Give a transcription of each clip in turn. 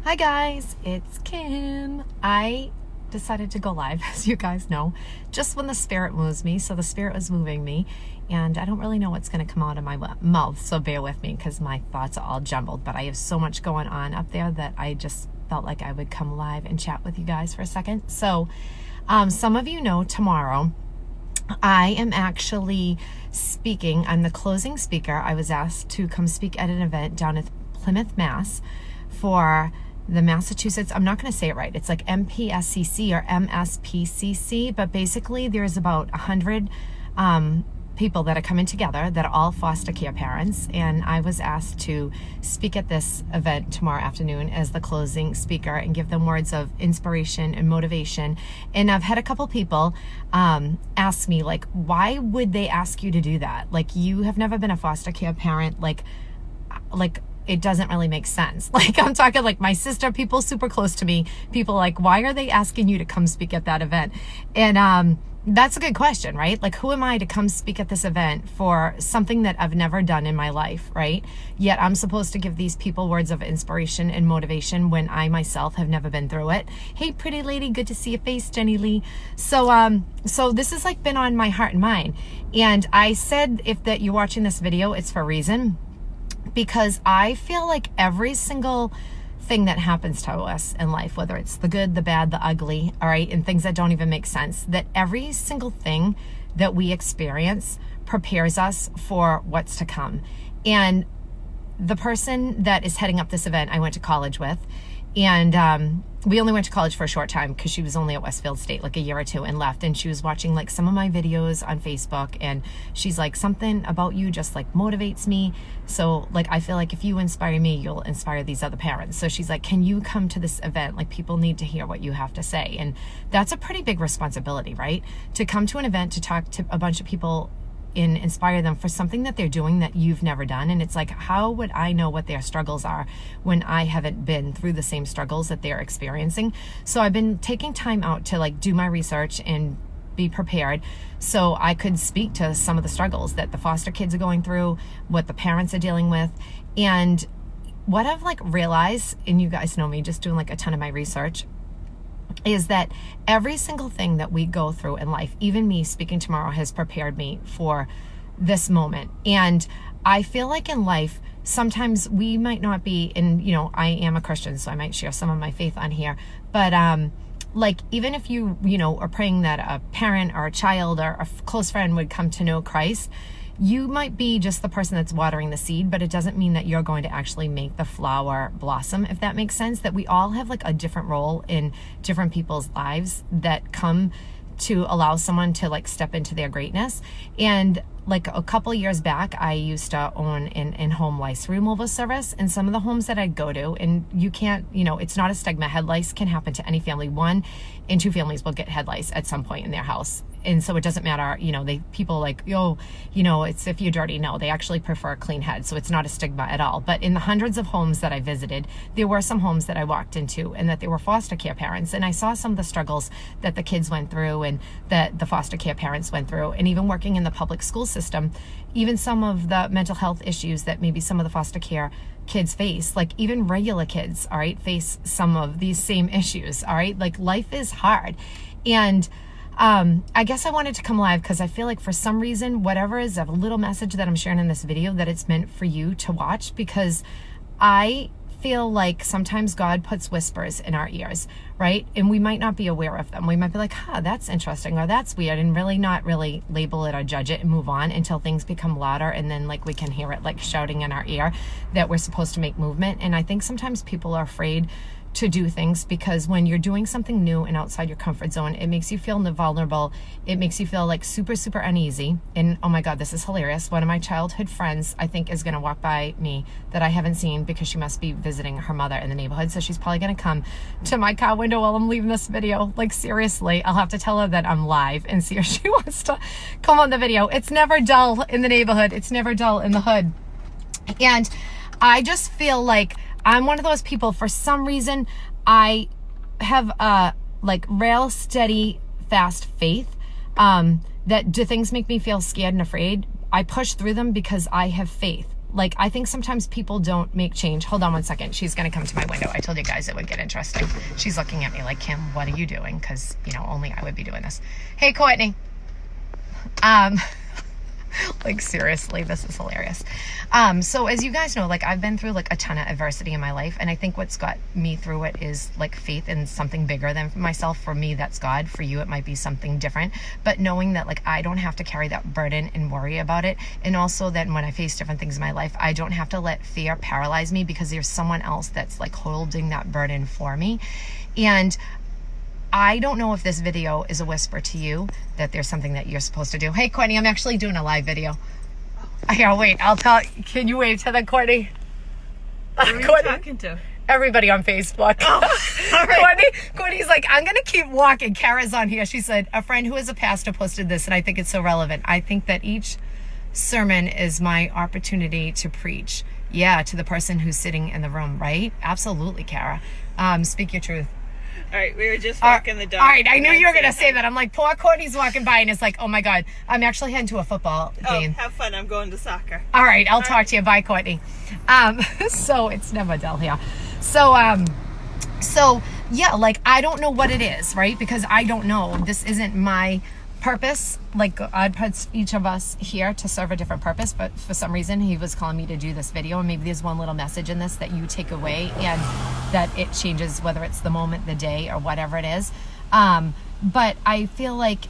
Hi guys, it's Kim. I decided to go live, as you guys know, just when the spirit moves me. So the spirit was moving me, and I don't really know what's going to come out of my mouth, so bear with me because my thoughts are all jumbled. But I have so much going on up there that I just felt like I would come live and chat with you guys for a second. So some of you know tomorrow I am actually speaking. I'm the closing speaker. I was asked to come speak at an event down at Plymouth, Mass for the Massachusetts, I'm not going to say it right, it's like MPSCC or MSPCC, but basically there's about 100 people that are coming together that are all foster care parents, and I was asked to speak at this event tomorrow afternoon as the closing speaker and give them words of inspiration and motivation. And I've had a couple people ask me, like, why would they ask you to do that? Like, you have never been a foster care parent, like it doesn't really make sense. Like, I'm talking like my sister, people super close to me, people like, why are they asking you to come speak at that event? And that's a good question, right? Like, who am I to come speak at this event for something that I've never done in my life, right? Yet I'm supposed to give these people words of inspiration and motivation when I myself have never been through it. Hey, pretty lady, good to see your face, Jenny Lee. So this has like been on my heart and mind. And I said, if that you're watching this video, it's for a reason. Because I feel like every single thing that happens to us in life, whether it's the good, the bad, the ugly, all right, and things that don't even make sense, that every single thing that we experience prepares us for what's to come. And the person that is heading up this event, I went to college with, and we only went to college for a short time because she was only at Westfield State like a year or two and left. And she was watching like some of my videos on Facebook, and she's like, something about you just like motivates me. So like, I feel like if you inspire me, you'll inspire these other parents. So she's like, can you come to this event? Like, people need to hear what you have to say. And that's a pretty big responsibility, right? To come to an event, to talk to a bunch of people and inspire them for something that they're doing that you've never done. And it's like, how would I know what their struggles are when I haven't been through the same struggles that they're experiencing? So I've been taking time out to like do my research and be prepared so I could speak to some of the struggles that the foster kids are going through, what the parents are dealing with. And what I've like realized, and you guys know me just doing like a ton of my research, is that every single thing that we go through in life, even me speaking tomorrow, has prepared me for this moment. And I feel like in life, sometimes we might not be in, you know, I am a Christian, so I might share some of my faith on here. But like, even if you know, are praying that a parent or a child or a close friend would come to know Christ, you might be just the person that's watering the seed, but it doesn't mean that you're going to actually make the flower blossom, if that makes sense. That we all have like a different role in different people's lives that come to allow someone to like step into their greatness. And like a couple years back, I used to own an in-home lice removal service, and some of the homes that I'd go to, and you can't, you know, it's not a stigma. Head lice can happen to any family. 1 in 2 families will get head lice at some point in their house. And so it doesn't matter, you know, people like, yo, you know, it's if you're dirty. No, they actually prefer a clean head. So it's not a stigma at all. But in the hundreds of homes that I visited, there were some homes that I walked into and that they were foster care parents. And I saw some of the struggles that the kids went through and that the foster care parents went through. And even working in the public school system, even some of the mental health issues that maybe some of the foster care kids face, like even regular kids, all right, face some of these same issues, all right? Like, life is hard. And I guess I wanted to come live because I feel like for some reason, whatever is a little message that I'm sharing in this video, that it's meant for you to watch, because I feel like sometimes God puts whispers in our ears, right? And we might not be aware of them. We might be like, that's interesting, or that's weird, and really not really label it or judge it and move on until things become louder, and then like we can hear it like shouting in our ear that we're supposed to make movement. And I think sometimes people are afraid to do things because when you're doing something new and outside your comfort zone, it makes you feel vulnerable. It makes you feel like super, super uneasy. And oh my God, this is hilarious. One of my childhood friends, I think, is going to walk by me that I haven't seen because she must be visiting her mother in the neighborhood. So she's probably going to come to my car window while I'm leaving this video. Like, seriously, I'll have to tell her that I'm live and see if she wants to come on the video. It's never dull in the neighborhood. It's never dull in the hood. And I just feel like I'm one of those people, for some reason, I have like rail steady, fast faith, that do things make me feel scared and afraid. I push through them because I have faith. like, I think sometimes people don't make change. Hold on one second. She's going to come to my window. I told you guys it would get interesting. She's looking at me like, Kim, what are you doing? Because, you know, only I would be doing this. Hey, Courtney. Like, seriously, this is hilarious. So as you guys know, like, I've been through like a ton of adversity in my life, and I think what's got me through it is like faith in something bigger than myself. For me, that's God. For you, it might be something different, but knowing that like I don't have to carry that burden and worry about it. And also that when I face different things in my life, I don't have to let fear paralyze me, because there's someone else that's like holding that burden for me. And I don't know if this video is a whisper to you that there's something that you're supposed to do. Hey, Courtney, I'm actually doing a live video. Here, wait, I'll tell. Can you wave to them, Courtney? Who are you talking to? Everybody on Facebook. Oh, all right. Courtney's like, I'm going to keep walking. Kara's on here. She said, a friend who is a pastor posted this, and I think it's so relevant. I think that each sermon is my opportunity to preach. Yeah, to the person who's sitting in the room, right? Absolutely, Kara. Speak your truth. All right, we were just walking the dog. All right, I knew you were going to say that. I'm like, poor Courtney's walking by, and it's like, oh my God, I'm actually heading to a football game. Oh, have fun. I'm going to soccer. All right, I'll talk to you. Bye, Courtney. So it's never dull here. So yeah, like, I don't know what it is, right? Because I don't know. This isn't my purpose. Like, God puts each of us here to serve a different purpose, but for some reason he was calling me to do this video, and maybe there's one little message in this that you take away and that it changes, whether it's the moment, the day, or whatever it is. But I feel like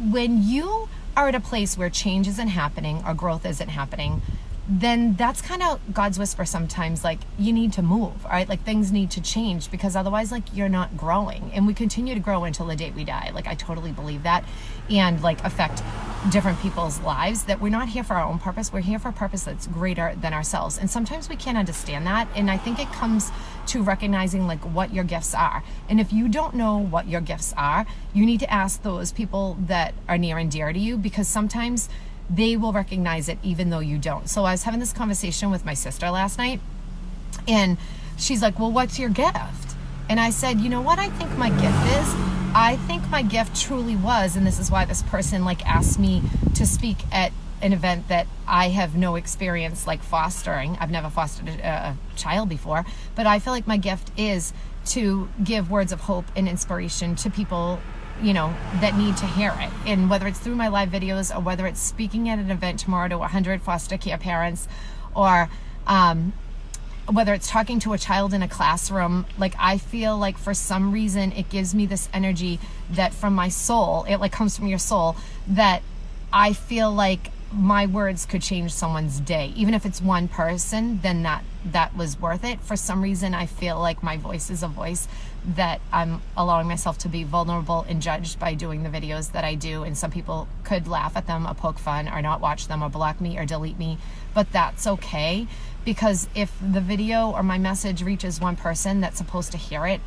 when you are at a place where change isn't happening or growth isn't happening, then that's kind of God's whisper sometimes, like, you need to move, right? Like, things need to change, because otherwise, like, you're not growing. And we continue to grow until the day we die. Like, I totally believe that, and like affect different people's lives, that we're not here for our own purpose. We're here for a purpose that's greater than ourselves. And sometimes we can't understand that. And I think it comes to recognizing like what your gifts are. And if you don't know what your gifts are, you need to ask those people that are near and dear to you, because sometimes they will recognize it even though you don't. So I was having this conversation with my sister last night, and she's like, well, what's your gift? And I said, you know what I think my gift is? I think my gift truly was, and this is why this person like asked me to speak at an event that I have no experience like fostering. I've never fostered a child before, but I feel like my gift is to give words of hope and inspiration to people, you know, that need to hear it. And whether it's through my live videos, or whether it's speaking at an event tomorrow to 100 foster care parents, or whether it's talking to a child in a classroom, like, I feel like for some reason it gives me this energy that from my soul, it like comes from your soul, that I feel like my words could change someone's day. Even if it's one person, then that was worth it. For some reason, I feel like my voice is a voice that I'm allowing myself to be vulnerable and judged by doing the videos that I do. And some people could laugh at them or poke fun or not watch them or block me or delete me, but that's okay, because if the video or my message reaches one person that's supposed to hear it,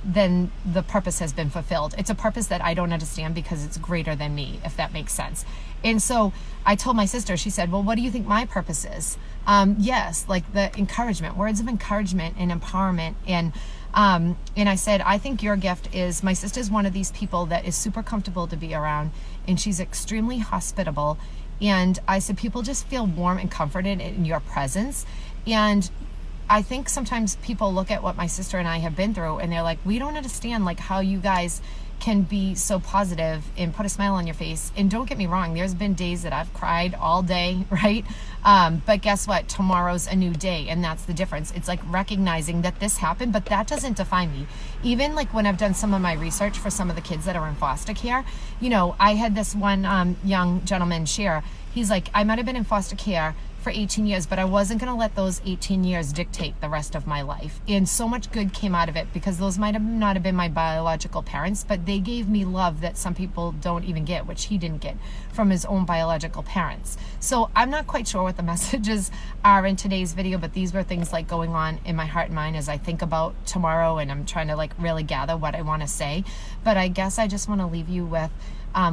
then the purpose has been fulfilled. It's a purpose that I don't understand, because it's greater than me, if that makes sense. And so I told my sister, she said, well, what do you think my purpose is? Yes, like the encouragement, words of encouragement and empowerment. And I said, I think your gift is, my sister's one of these people that is super comfortable to be around, and she's extremely hospitable. And I said, people just feel warm and comforted in your presence. And I think sometimes people look at what my sister and I have been through, and they're like, we don't understand like how you guys can be so positive and put a smile on your face. And don't get me wrong, there's been days that I've cried all day, right? But guess what? Tomorrow's a new day, and that's the difference. It's like recognizing that this happened, but that doesn't define me. Even like when I've done some of my research for some of the kids that are in foster care, you know, I had this one young gentleman share. He's like, I might have been in foster care for 18 years, but I wasn't going to let those 18 years dictate the rest of my life. And so much good came out of it, because those might have not have been my biological parents, but they gave me love that some people don't even get, which he didn't get from his own biological parents. So I'm not quite sure what the messages are in today's video, but these were things like going on in my heart and mind as I think about tomorrow, and I'm trying to like really gather what I want to say. But I guess I just want to leave you with,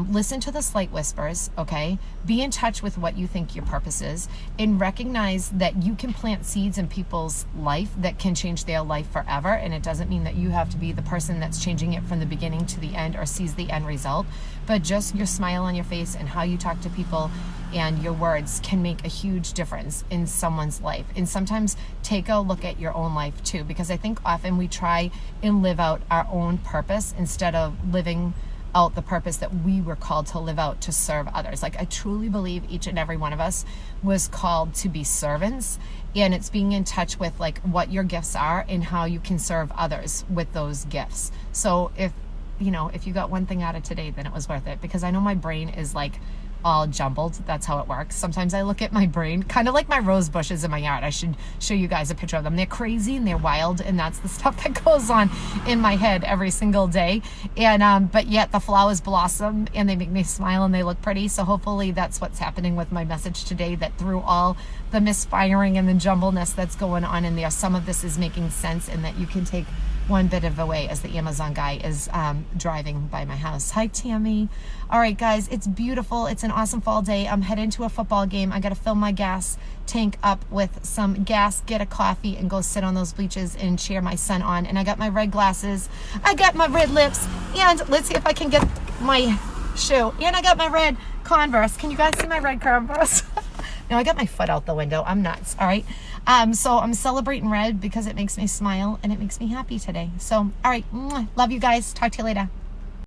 listen to the slight whispers, okay? Be in touch with what you think your purpose is, and recognize that you can plant seeds in people's life that can change their life forever. And it doesn't mean that you have to be the person that's changing it from the beginning to the end or sees the end result, but just your smile on your face and how you talk to people and your words can make a huge difference in someone's life. And sometimes take a look at your own life too, because I think often we try and live out our own purpose instead of living out the purpose that we were called to live out to serve others. Like, I truly believe each and every one of us was called to be servants, and it's being in touch with like what your gifts are and how you can serve others with those gifts. So if you got one thing out of today, then it was worth it, because I know my brain is like all jumbled. That's how it works. Sometimes I look at my brain kind of like my rose bushes in my yard. I should show you guys a picture of them. They're crazy and they're wild, and that's the stuff that goes on in my head every single day. And but yet the flowers blossom and they make me smile and they look pretty. So hopefully that's what's happening with my message today, that through all the misfiring and the jumbleness that's going on in there, some of this is making sense, and that you can take one bit of away as the Amazon guy is driving by my house. Hi, Tammy. All right, guys, it's beautiful. It's an awesome fall day. I'm heading to a football game. I got to fill my gas tank up with some gas, get a coffee, and go sit on those bleachers and cheer my son on. And I got my red glasses. I got my red lips. And let's see if I can get my shoe. And I got my red Converse. Can you guys see my red Converse? No, I got my foot out the window. I'm nuts. All right. So I'm celebrating red because it makes me smile and it makes me happy today. So, all right. Love you guys. Talk to you later.